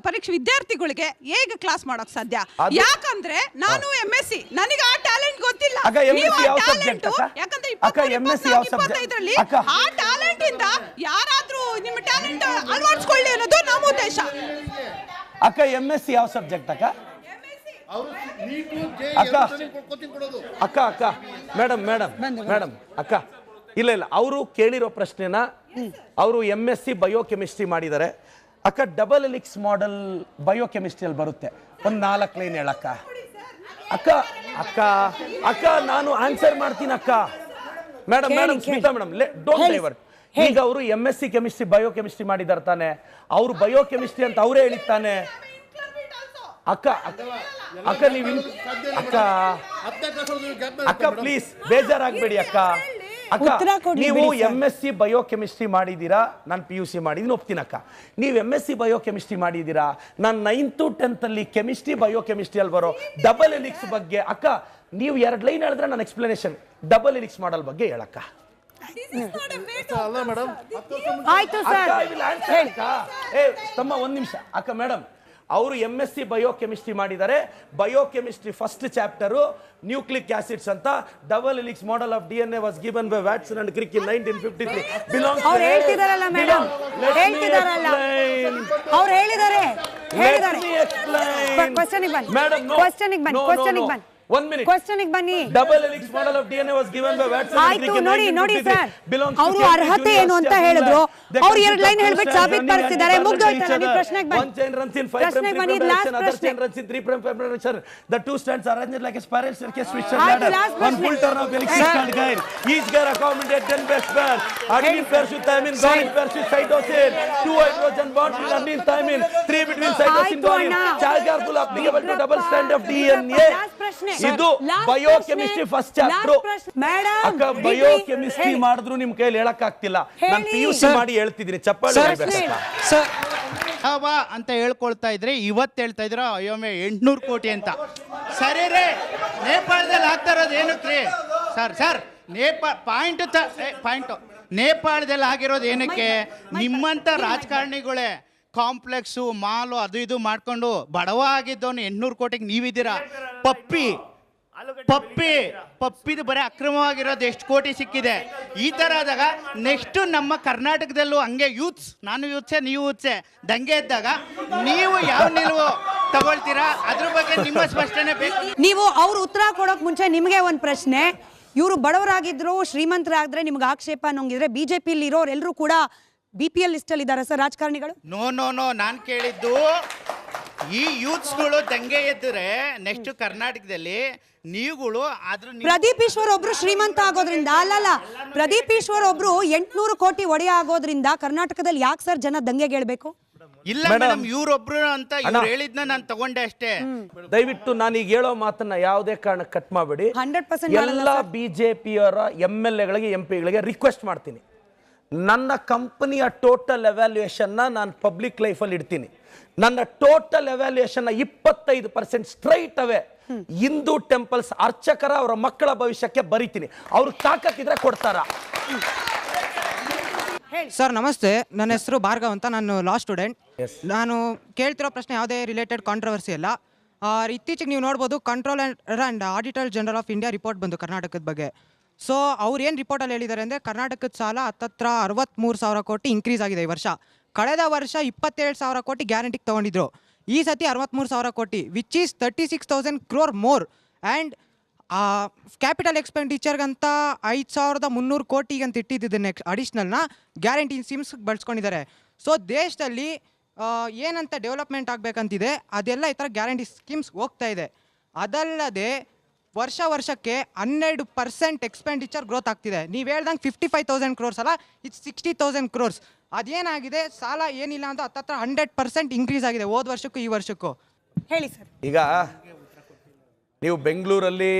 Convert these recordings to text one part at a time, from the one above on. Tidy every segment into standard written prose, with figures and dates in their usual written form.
ಪರೀಕ್ಷೆ ವಿದ್ಯಾರ್ಥಿಗಳಿಗೆ ಹೇಗೆ ಕ್ಲಾಸ್ ಮಾಡೋಕ್ ಸಾಧ್ಯ? ಯಾಕಂದ್ರೆ ನಾನು MSc, ನನಗೆ ಆ ಟ್ಯಾಲೆಂಟ್ ಗೊತ್ತಿಲ್ಲ. ಯಾಕಂದ್ರೆ 25ರಲ್ಲಿ ಆ ಟ್ಯಾಲೆಂಟ್ ಇಂದ ಯಾರಾದ್ರೂ ನಿಮ್ಮ ಟ್ಯಾಲೆಂಟ್ ಅಳವಡಿಸಿಕೊಳ್ಳಿ ಅನ್ನೋದು ನಮ್ಮ ಉದ್ದೇಶ. ಅಕ್ಕ MSc ಯಾವ ಸಬ್ಜೆಕ್ಟ್ ಅಕ್ಕ? ಅಕ್ಕ ಮೇಡಮ್ ಅಕ್ಕ ಇಲ್ಲ ಅವರು ಕೇಳಿರೋ ಪ್ರಶ್ನೆನ ಅವರು MSc ಬಯೋಕೆಮಿಸ್ಟ್ರಿ ಮಾಡಿದ್ದಾರೆ ಅಕ್ಕ. ಡಬಲ್ ಎಲಿಕ್ಸ್ ಮಾಡೆಲ್ ಬಯೋಕೆಮಿಸ್ಟ್ರಿಯಲ್ಲಿ ಬರುತ್ತೆ. ಒಂದು 4 ಲೈನ್ ಹೇಳಕ್ಕ ಅಕ್ಕ. ಅಕ್ಕ ಅಕ್ಕ ನಾನು ಆನ್ಸರ್ ಮಾಡ್ತೀನಿ ಅಕ್ಕ. Madam Smita madam don't divert. ಈಗ ಅವರು MSc ಕೆಮಿಸ್ಟ್ರಿ ಬಯೋಕೆಮಿಸ್ಟ್ರಿ ಮಾಡಿದಾರೆ ತಾನೆ, ಅವರು ಬಯೋಕೆಮಿಸ್ಟ್ರಿ ಅಂತ ಅವರೇ ಹೇಳಿತ್ತಾನೆ ಅಕ್ಕ. ಅಕ್ಕ ನೀವು ಅಕ್ಕ ಪ್ಲೀಸ್ ಬೇಜಾರಾಗಬೇಡಿ ಅಕ್ಕ. ಅಕ್ಕ ನೀವು MSc ಬಯೋಕೆಮಿಸ್ಟ್ರಿ ಮಾಡಿದ್ದೀರಾ, ನಾನು PUC ಮಾಡಿದ್ದೀನಿ ಒಪ್ತೀನಿ ಅಕ್ಕ. ನೀವು MSc ಬಯೋಕೆಮಿಸ್ಟ್ರಿ ಮಾಡಿದ್ದೀರಾ, ನಾನು 9th 10th ಅಲ್ಲಿ ಕೆಮಿಸ್ಟ್ರಿ ಬಯೋಕೆಮಿಸ್ಟ್ರಿ ಅಲ್ಲಿ ಬರೋ ಡಬಲ್ ಎಲಿಕ್ಸ್ ಬಗ್ಗೆ ಅಕ್ಕ ನೀವು 2 ಲೈನ್ ಹೇಳಿದ್ರೆ ನಾನು ಎಕ್ಸ್ಪ್ಲನೇಷನ್ ಡಬಲ್ ಎಲಿಕ್ಸ್ ಮಾಡಲ್ ಬಗ್ಗೆ ಹೇಳಕ್ಕ. ಆಯ್ತು ಸರ್, ತಮ್ಮ 1 ನಿಮಿಷ ಅಕ್ಕ. ಮೇಡಮ್ ಅವರು MSc ಬಯೋಕೆಮಿಸ್ಟ್ರಿ ಮಾಡಿದ್ದಾರೆ. Biochemistry first chapter nucleic acids ಅಂತ. Double helix model of DNA was given by Watson and Crick in 1953. Belongs ಅವರು ಹೇಳ್ತಿದಾರಲ್ಲ ಮೇಡಮ್, ಹೇಳ್ತಿದಾರಲ್ಲ ಅವರು ಹೇಳಿದ್ದಾರೆ. ಕ್ವೆಶ್ಚನಿಗೆ ಬನ್ನಿ ಮೇಡಮ್, ಕ್ವೆಶ್ಚನಿಗೆ ಬನ್ನಿ. 1 minute. ಕ್ವೆಶ್ಚನಿಗೆ ಬನ್ನಿ. Double helix model of DNA was given by Watson and Crick in 1953. ನೋಡಿ ಸರ್, ಅವರು ಅರ್ಹತೆ ಏನು ಅಂತ ಹೇಳಿದ್ರು. ಅವರು 2 ಲೈನ್ ಹೇಳ್ಬಿಟ್ಟು ಸಾಬೀತುಪಡಿಸಿದ್ದಾರೆ. ಮುಗ್ದೋಯ್ತು. ನೀವು ಪ್ರಶ್ನೆಗೆ ಬನ್ನಿ. One chain runs in 5 prime preparation, other chain runs in 3 prime preparation. The two strands are arranged like a spiral staircase which is ladder. One full turn of helix is called gyre. Each gyre accommodates 10 base pairs. Adenine pairs with thymine, guanine pairs with cytosine. 2 hydrogen bonds with adenine, thymine. 3 between cytosine, guanine. Charge are full applicable to double strand of DNA. ಇದು biochemistry first chapter. ಅಕ್ಕ biochemistry ಮಾಡಿದ್ರು ನಿಮ್ ಕೈಯಲ್ಲಿ ಹೇಳಕ್ ಆಗ್ತಿಲ್ಲ. ನಾನು PUC ಮಾಡಿ ಹೇಳ್ತಿದ್ದೀನಿ. ಚಪ್ಪಾಳೆ ಅಂತ ಹೇಳ್ಕೊಳ್ತಾ ಇದ್ರೆ ಇವತ್ತು ಹೇಳ್ತಾ ಇದ್ರ ಅಯ್ಯೋಮೆ 800 ಕೋಟಿ ಅಂತ. ಸರಿ ರೇ, ನೇಪಾಳದಲ್ಲಿ ಆಗ್ತಾ ಇರೋದು ಏನಕ್ಕೆ ಸರ್? ಪಾಯಿಂಟ್ ನೇಪಾಳದಲ್ಲಿ ಆಗಿರೋದು ಏನಕ್ಕೆ? ನಿಮ್ಮಂತ ರಾಜಕಾರಣಿಗಳೇ ಕಾಂಪ್ಲೆಕ್ಸು ಮಾಲು ಅದು ಇದು ಮಾಡ್ಕೊಂಡು ಬಡವ ಆಗಿದ್ದವನು 800 ಕೋಟಿಗೆ ನೀವಿದ್ದೀರಾ. ಪಪ್ಪಿದು ಬರೀ ಅಕ್ರಮವಾಗಿರೋದು ಎಷ್ಟು ಕೋಟಿ ಸಿಕ್ಕಿದೆ. ಈ ತರ ಆದಾಗ ನೆಕ್ಸ್ಟ್ ನಮ್ಮ ಕರ್ನಾಟಕದಲ್ಲೂ ಹಂಗೆ ನಾನು ಯೂತ್ಸೆ ನೀವು ಯೂತ್ಸೆ ದಂಗೆ ಇದ್ದಾಗ ನೀವು ಯಾವ ನಿಲುವು ತಗೊಳ್ತೀರಾ? ಅದ್ರ ಬಗ್ಗೆ ನಿಮ್ಮ ಸ್ಪಷ್ಟನೆ ಬೇಕು. ನೀವು ಅವ್ರು ಉತ್ತರ ಕೊಡೋಕ್ ಮುಂಚೆ ನಿಮಗೆ ಒಂದು ಪ್ರಶ್ನೆ. ಇವರು ಬಡವರಾಗಿದ್ರು ಶ್ರೀಮಂತರಾಗಿದ್ರೆ ನಿಮ್ಗೆ ಆಕ್ಷೇಪ ಅನ್ನೋಂಗಿದ್ರೆ ಬಿಜೆಪಿಯಲ್ಲಿ ಇರೋರು ಎಲ್ಲರೂ ಕೂಡ BPL ಲಿಸ್ಟ್ ಅಲ್ಲಿ ಇದ್ದಾರೆ ಸರ್ ರಾಜಕಾರಣಿಗಳು? ನೋ ನಾನು ಕೇಳಿದ್ದು ಈ ಯೂತ್ಸ್ಗಳು ದಂಗೆ ಎದ್ದರೆ ನೆಕ್ಸ್ಟ್ ಕರ್ನಾಟಕದಲ್ಲಿ ನೀವುಗಳು ಆದ್ರೂ ಪ್ರದೀಪ್ ಈಶ್ವರ್ ಒಬ್ರು ಶ್ರೀಮಂತ ಆಗೋದ್ರಿಂದ ಅಲ್ಲಲ್ಲ, ಪ್ರದೀಪ್ ಈಶ್ವರ್ ಒಬ್ರು 800 ಕೋಟಿ ಒಡೆಯ ಆಗೋದ್ರಿಂದ ಕರ್ನಾಟಕದಲ್ಲಿ ಯಾಕೆ ಸರ್ ಜನ ದಂಗೆಗೆ ಹೇಳ್ಬೇಕು? ಇಲ್ಲ ಮೇಡಮ್, ಇವ್ರೊಬ್ರು ಅಂತ ಇವ್ರು ಹೇಳಿದ್ನ ನಾನು ತಗೊಂಡೆ ಅಷ್ಟೇ. ದಯವಿಟ್ಟು ನಾನೀಗ ಹೇಳೋ ಮಾತನ್ನ ಯಾವುದೇ ಕಾರಣಕ್ಕೆ ಕಟ್ ಮಾಡಬೇಡಿ. 100% ಎಲ್ಲ BJPಯವರ MLAಗಳಿಗೆ MP ಗಳಿಗೆ ರಿಕ್ವೆಸ್ಟ್ ಮಾಡ್ತೀನಿ, ನನ್ನ ಕಂಪನಿಯ ಟೋಟಲ್ ಎವ್ಯಾಲ್ಯೂಯೇಷನ್ನ ನಾನು ಪಬ್ಲಿಕ್ ಲೈಫಲ್ಲಿ ಇಡ್ತೀನಿ. ನನ್ನ ಟೋಟಲ್ ಎವ್ಯಾಲ್ಯೂಯೇಷನ್ನ 25% ಸ್ಟ್ರೈಟ್ ಅವೇ ಹಿಂದೂ ಟೆಂಪಲ್ಸ್ ಅರ್ಚಕರ ಅವರ ಮಕ್ಕಳ ಭವಿಷ್ಯಕ್ಕೆ ಬರೀತೀನಿ. ಅವ್ರು ತಾಕತ್ತಿದ್ರೆ ಕೊಡ್ತಾರ. ಸರ್ ನಮಸ್ತೆ, ನನ್ನ ಹೆಸರು ಭಾರ್ಗವ್ ಅಂತ, ನಾನು ಲಾ ಸ್ಟೂಡೆಂಟ್. ನಾನು ಕೇಳ್ತಿರೋ ಪ್ರಶ್ನೆ ಯಾವುದೇ ರಿಲೇಟೆಡ್ ಕಾಂಟ್ರವರ್ಸಿ ಅಲ್ಲ. ಇತ್ತೀಚೆಗೆ ನೀವು ನೋಡ್ಬೋದು control and auditor general of India report ಬಂದು ಕರ್ನಾಟಕದ ಬಗ್ಗೆ. ಸೊ ಅವ್ರು ಏನು ರಿಪೋರ್ಟಲ್ಲಿ ಹೇಳಿದ್ದಾರೆ ಅಂದರೆ ಕರ್ನಾಟಕದ ಸಾಲ ಹತ್ತತ್ರ 63,000 ಕೋಟಿ ಇನ್ಕ್ರೀಸ್ ಆಗಿದೆ ಈ ವರ್ಷ. ಕಳೆದ ವರ್ಷ 27,000 ಕೋಟಿ ಗ್ಯಾರಂಟಿಗೆ ತೊಗೊಂಡಿದ್ರು. ಈ ಸತಿ 63,000 ಕೋಟಿ which is 36,000 crore more. And capital ಎಕ್ಸ್ಪೆಂಡಿಚರ್ಗಂತ 5,300 ಕೋಟಿಗೆ ಅಂತ ಇಟ್ಟಿದ್ದು ನೆಕ್ಸ್ಟ್ ಅಡಿಷ್ನಲ್ನ ಗ್ಯಾರಂಟಿ ಸ್ಕೀಮ್ಸ್ ಬಳಸ್ಕೊಂಡಿದ್ದಾರೆ. ಸೊ ದೇಶದಲ್ಲಿ ಏನಂತ ಡೆವಲಪ್ಮೆಂಟ್ ಆಗಬೇಕಂತಿದೆ ಅದೆಲ್ಲ ಈ ಥರ ಗ್ಯಾರಂಟಿ ಸ್ಕೀಮ್ಸ್ ಹೋಗ್ತಾ ಇದೆ. ಅದಲ್ಲದೆ ವರ್ಷಕ್ಕೆ 12% ಎಕ್ಸ್ಪೆಂಡಿಚರ್ ಗ್ರೋತ್ ಆಗ್ತಿದೆ. ನೀವು ಹೇಳ್ದಂಗೆ 55,000 crores ಅಲ್ಲ, ಇಟ್ಸ್ 60,000 crores. ಅದೇನಾಗಿದೆ, ಸಾಲ ಏನಿಲ್ಲ ಅಂತ ಹತ್ತತ್ರ 100% ಇನ್ಕ್ರೀಸ್ ಆಗಿದೆ ಹೋದ ವರ್ಷಕ್ಕೂ ಈ ವರ್ಷಕ್ಕೂ. ಹೇಳಿ ಸರ್. ಈಗ ನೀವು ಬೆಂಗಳೂರಲ್ಲಿ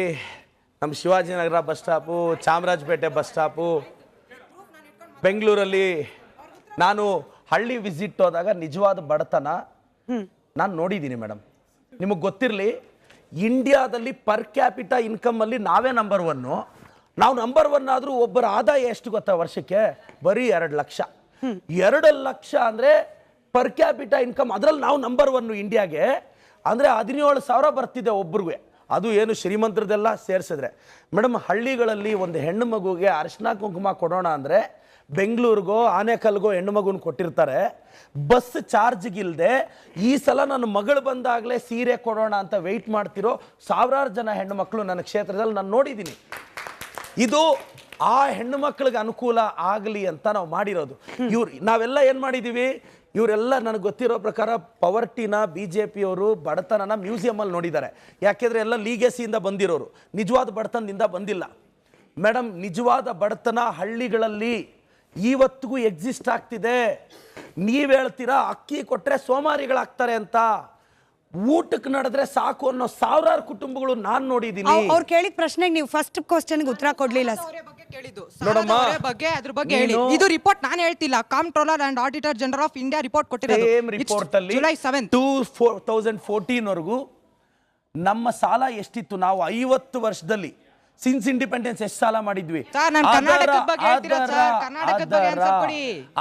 ನಮ್ಮ Shivajinagar bus stop, Chamarajpet bus stop, ಬೆಂಗಳೂರಲ್ಲಿ ನಾನು ಹಳ್ಳಿ ವಿಸಿಟ್ ಹೋದಾಗ ನಿಜವಾದ ಬಡತನ ನಾನು ನೋಡಿದ್ದೀನಿ ಮೇಡಮ್. ನಿಮಗೆ ಗೊತ್ತಿರಲಿ, ಇಂಡಿಯಾದಲ್ಲಿ ಪರ್ ಕ್ಯಾಪಿಟಾ ಇನ್ಕಮಲ್ಲಿ ನಾವೇ ನಂಬರ್ 1. ನಾವು ನಂಬರ್ 1 ಆದರೂ ಒಬ್ಬರ ಆದಾಯ ಎಷ್ಟು ಗೊತ್ತಾ ವರ್ಷಕ್ಕೆ? ಬರೀ 2 ಲಕ್ಷ. 2 ಲಕ್ಷ ಅಂದರೆ ಪರ್ ಕ್ಯಾಪಿಟಾ ಇನ್ಕಮ್ ಅದರಲ್ಲಿ ನಾವು ನಂಬರ್ 1 ಇಂಡಿಯಾಗೆ. ಅಂದರೆ 17,000 ಬರ್ತಿದೆ ಒಬ್ರಿಗೆ. ಅದು ಏನು ಶ್ರೀಮಂತರದೆಲ್ಲ ಸೇರಿಸಿದ್ರೆ. ಮೇಡಮ್, ಹಳ್ಳಿಗಳಲ್ಲಿ ಒಂದು ಹೆಣ್ಣು ಮಗುಗೆ ಅರಿಶಿನ ಕುಂಕುಮ ಕೊಡೋಣ ಅಂದರೆ ಬೆಂಗಳೂರಿಗೋ ಆನೇಕಲ್ಗೋ ಹೆಣ್ಣು ಮಗುನ ಕೊಟ್ಟಿರ್ತಾರೆ. ಬಸ್ ಚಾರ್ಜ್ಗಿಲ್ದೆ ಈ ಸಲ ನನ್ನ ಮಗಳು ಬಂದಾಗಲೇ ಸೀರೆ ಕೊಡೋಣ ಅಂತ ವೆಯ್ಟ್ ಮಾಡ್ತಿರೋ ಸಾವಿರಾರು ಜನ ಹೆಣ್ಣು ಮಕ್ಕಳು ನನ್ನ ಕ್ಷೇತ್ರದಲ್ಲಿ ನಾನು ನೋಡಿದ್ದೀನಿ. ಇದು ಆ ಹೆಣ್ಣು ಮಕ್ಕಳಿಗೆ ಅನುಕೂಲ ಆಗಲಿ ಅಂತ ನಾವು ಮಾಡಿರೋದು. ನಾವೆಲ್ಲ ಏನು ಮಾಡಿದ್ದೀವಿ, ಇವರೆಲ್ಲ ನನಗೆ ಗೊತ್ತಿರೋ ಪ್ರಕಾರ ಪವರ್ಟಿನ BJP ಅವರು ಬಡತನನ ಮ್ಯೂಸಿಯಮಲ್ಲಿ ನೋಡಿದ್ದಾರೆ. ಯಾಕೆಂದರೆ ಎಲ್ಲ ಲೀಗೆಸಿಯಿಂದ ಬಂದಿರೋರು, ನಿಜವಾದ ಬಡತನದಿಂದ ಬಂದಿಲ್ಲ. ಮೇಡಮ್, ನಿಜವಾದ ಬಡತನ ಹಳ್ಳಿಗಳಲ್ಲಿ ಇವತ್ತಿಗೂ ಎಕ್ಸಿಸ್ಟ್ ಆಗ್ತಿದೆ. ನೀವು ಹೇಳ್ತೀರಾ ಅಕ್ಕಿ ಕೊಟ್ಟರೆ ಸೋಮಾರಿಗಳಾಗ್ತಾರೆ ಅಂತ. ಊಟಕ್ಕೆ ನಡೆದ್ರೆ ಸಾಕು ಅನ್ನೋ ಸಾವಿರಾರು ಕುಟುಂಬಗಳು ನಾನು ನೋಡಿದ್ದೀನಿ. ಅವ್ರು ಕೇಳಿದ ಪ್ರಶ್ನೆಗೆ ನೀವು ಫಸ್ಟ್ ಕ್ವಶನ್ಗೆ ಉತ್ತರ ಕೊಡ್ಲಿಲ್ಲ. ನೋಡಮ್ಮ, ಅದ್ರ ಬಗ್ಗೆ ಹೇಳಿ. ಇದು ರಿಪೋರ್ಟ್ ನಾನು ಹೇಳ್ತಿಲ್ಲ, comptroller and auditor general of India report ಕೊಟ್ಟಿರೋದು. ಸೇಮ್ ರಿಪೋರ್ಟ್ ಅಲ್ಲಿ ಜುಲೈ 7 2014 ವರೆಗೂ ನಮ್ಮ ಸಾಲ ಎಷ್ಟಿತ್ತು, ನಾವು 50 ವರ್ಷದಲ್ಲಿ ಸಿನ್ಸ್ ಇಂಡಿಪೆಂಡೆನ್ಸ್ ಎಷ್ಟು ಸಾಲ ಮಾಡಿದ್ವಿ,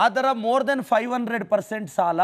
ಅದರ ಮೋರ್ ದೆನ್ 500% ಸಾಲ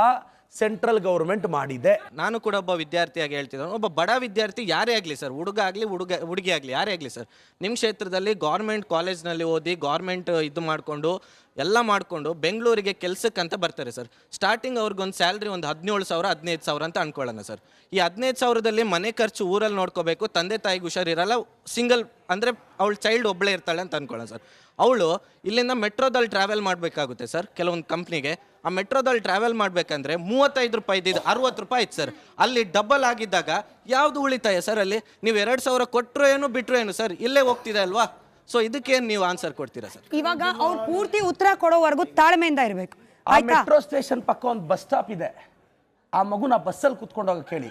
ಸೆಂಟ್ರಲ್ ಗೌರ್ಮೆಂಟ್ ಮಾಡಿದೆ. ನಾನು ಕೂಡ ಒಬ್ಬ ವಿದ್ಯಾರ್ಥಿಯಾಗಿ ಹೇಳ್ತಿದ್ದೆ, ಒಬ್ಬ ಬಡ ವಿದ್ಯಾರ್ಥಿ ಯಾರೇ ಆಗಲಿ ಸರ್, ಹುಡುಗ ಆಗಲಿ ಹುಡುಗಿ ಆಗಲಿ ಯಾರೇ ಆಗಲಿ ಸರ್, ನಿಮ್ಮ ಕ್ಷೇತ್ರದಲ್ಲಿ ಗೌರ್ಮೆಂಟ್ ಕಾಲೇಜ್ನಲ್ಲಿ ಓದಿ ಗೌರ್ಮೆಂಟ್ ಇದು ಮಾಡಿಕೊಂಡು ಎಲ್ಲ ಮಾಡಿಕೊಂಡು ಬೆಂಗಳೂರಿಗೆ ಕೆಲಸಕ್ಕಂತ ಬರ್ತಾರೆ ಸರ್. ಸ್ಟಾರ್ಟಿಂಗ್ ಅವ್ರಿಗೊಂದು ಸ್ಯಾಲ್ರಿ ಒಂದು 17,000 15,000 ಅಂತ ಅನ್ಕೊಳ್ಳೋಣ ಸರ್. ಈ 15,000ದಲ್ಲಿ ಮನೆ ಖರ್ಚು ಊರಲ್ಲಿ ನೋಡ್ಕೋಬೇಕು, ತಂದೆ ತಾಯಿಗೆ ಹುಷಾರಿರಲ್ಲ, ಸಿಂಗಲ್ ಅಂದರೆ ಅವಳು ಚೈಲ್ಡ್ ಒಬ್ಬಳೇ ಇರ್ತಾಳೆ ಅಂತ ಅನ್ಕೊಳ್ಳೋಣ ಸರ್. ಅವಳು ಇಲ್ಲಿಂದ ಮೆಟ್ರೋದಲ್ಲಿ ಟ್ರಾವೆಲ್ ಮಾಡಬೇಕಾಗುತ್ತೆ ಸರ್ ಕೆಲವೊಂದು ಕಂಪ್ನಿಗೆ. ಆ ಮೆಟ್ರೋದಲ್ಲಿ ಟ್ರಾವೆಲ್ ಮಾಡಬೇಕಂದ್ರೆ 35 ರೂಪಾಯಿ ಇದ್ದಿದ್ದು 60 ರೂಪಾಯಿ ಇತ್ತು ಸರ್. ಅಲ್ಲಿ ಡಬಲ್ ಆಗಿದ್ದಾಗ ಯಾವುದು ಉಳಿತಾಯ ಸರ್? ಅಲ್ಲಿ ನೀವು 2,000 ಕೊಟ್ಟರು ಏನು ಬಿಟ್ಟರು ಏನು ಸರ್, ಇಲ್ಲೇ ಹೋಗ್ತಿದೆ ಅಲ್ವಾ? ಸೊ ಇದಕ್ಕೇನು ನೀವು ಆನ್ಸರ್ ಕೊಡ್ತೀರಾ ಸರ್? ಇವಾಗ ಅವ್ರು ಪೂರ್ತಿ ಉತ್ತರ ಕೊಡೋವರೆಗೂ ತಾಳ್ಮೆಯಿಂದ ಇರಬೇಕು. ಆ ಮೆಟ್ರೋ ಸ್ಟೇಷನ್ ಪಕ್ಕ ಒಂದು ಬಸ್ ಸ್ಟಾಪ್ ಇದೆ, ಆ ಮಗುನ ಬಸ್ಸಲ್ಲಿ ಕುತ್ಕೊಂಡು ಹೋಗಕ್ಕೆ ಕೇಳಿ.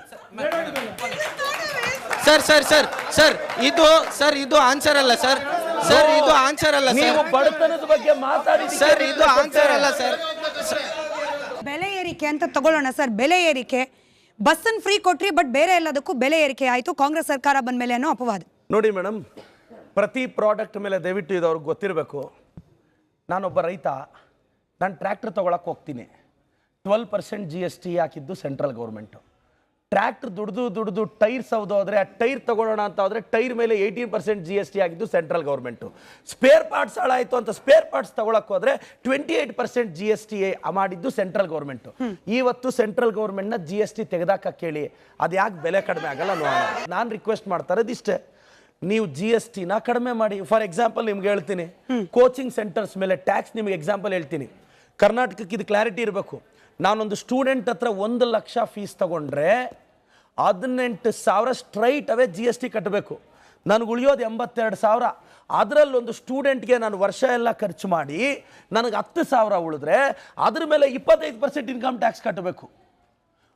ಸರ್ ಸರ್ ಸರ್ ಸರ್ ಇದು ಸರ್ ಇದು ಆನ್ಸರ್ ಅಲ್ಲ ಸರ್. ಸರ್ ಇದು ಆನ್ಸರ್ ಅಲ್ಲ ಸರ್. ನೀವು ಬಡತನದ ಬಗ್ಗೆ ಮಾತಾಡಿ ಸರ್, ಇದು ಆನ್ಸರ್ ಅಲ್ಲ ಸರ್. ಬೆಲೆ ಏರಿಕೆ ಅಂತ ತಗೊಳ್ಳೋಣ ಸರ್. ಬೆಲೆ ಏರಿಕೆ, ಬಸ್ಸನ್ನು ಫ್ರೀ ಕೊಟ್ರಿ ಬಟ್ ಬೇರೆ ಎಲ್ಲದಕ್ಕೂ ಬೆಲೆ ಏರಿಕೆ ಆಯಿತು ಕಾಂಗ್ರೆಸ್ ಸರ್ಕಾರ ಬಂದಮೇಲೆ ಅನ್ನೋ ಅಪವಾದ. ನೋಡಿ ಮೇಡಮ್, ಪ್ರತಿ ಪ್ರಾಡಕ್ಟ್ ಮೇಲೆ ದಯವಿಟ್ಟು ಇದು ಅವ್ರಿಗೆ ಗೊತ್ತಿರಬೇಕು. ನಾನೊಬ್ಬ ರೈತ, ನಾನು ಟ್ರ್ಯಾಕ್ಟರ್ ತೊಗೊಳಕ್ಕೆ ಹೋಗ್ತೀನಿ, 12% GST ಹಾಕಿದ್ದು ಸೆಂಟ್ರಲ್ ಗೌರ್ಮೆಂಟು. ಟ್ರ್ಯಾಕ್ಟರ್ ದುಡ್ದು ಟೈರ್ ಸೌದೋದ್ರೆ ಆ ಟೈರ್ ತಗೊಳ್ಳೋಣ ಅಂತ ಹೋದರೆ ಟೈರ್ ಮೇಲೆ 18% GST ಆಗಿದ್ದು ಸೆಂಟ್ರಲ್ ಗೌರ್ಮೆಂಟು. ಸ್ಪೇರ್ ಪಾರ್ಟ್ಸ್ ಹಾಳಾಯಿತು ಅಂತ ಸ್ಪೇರ್ ಪಾರ್ಟ್ಸ್ ತಗೊಳಕ್ಕೆ ಹೋದರೆ 28% GST ಮಾಡಿದ್ದು ಸೆಂಟ್ರಲ್ ಗೌರ್ಮೆಂಟು. ಇವತ್ತು ಸೆಂಟ್ರಲ್ ಗೌರ್ಮೆಂಟ್ನ GST ತೆಗೆದಾಕ ಕೇಳಿ, ಅದು ಯಾಕೆ ಬೆಲೆ ಕಡಿಮೆ ಆಗಲ್ಲ ನೋಡೋಣ. ನಾನು ರಿಕ್ವೆಸ್ಟ್ ಮಾಡ್ತಾ ಇರೋದಿಷ್ಟೇ, ನೀವು GSTನ ಕಡಿಮೆ ಮಾಡಿ. ಫಾರ್ ಎಕ್ಸಾಂಪಲ್ ನಿಮ್ಗೆ ಹೇಳ್ತೀನಿ, ಕೋಚಿಂಗ್ ಸೆಂಟರ್ಸ್ ಮೇಲೆ ಟ್ಯಾಕ್ಸ್ ನಿಮ್ಗೆ ಎಕ್ಸಾಂಪಲ್ ಹೇಳ್ತೀನಿ. ಕರ್ನಾಟಕಕ್ಕೆ ಇದು ಕ್ಲಾರಿಟಿ ಇರಬೇಕು. ನಾನೊಂದು ಸ್ಟೂಡೆಂಟ್ ಹತ್ರ 1 ಲಕ್ಷ ಫೀಸ್ ತಗೊಂಡ್ರೆ 18,000 ಸ್ಟ್ರೈಟ್ ಅವೇ GST ಕಟ್ಟಬೇಕು. ನನಗೆ ಉಳಿಯೋದು 82,000. ಅದರಲ್ಲೊಂದು ಸ್ಟೂಡೆಂಟ್ಗೆ ನಾನು ವರ್ಷ ಎಲ್ಲ ಖರ್ಚು ಮಾಡಿ ನನಗೆ 10,000 ಉಳಿದ್ರೆ ಅದ್ರ ಮೇಲೆ 25% ಇನ್ಕಮ್ ಟ್ಯಾಕ್ಸ್ ಕಟ್ಟಬೇಕು.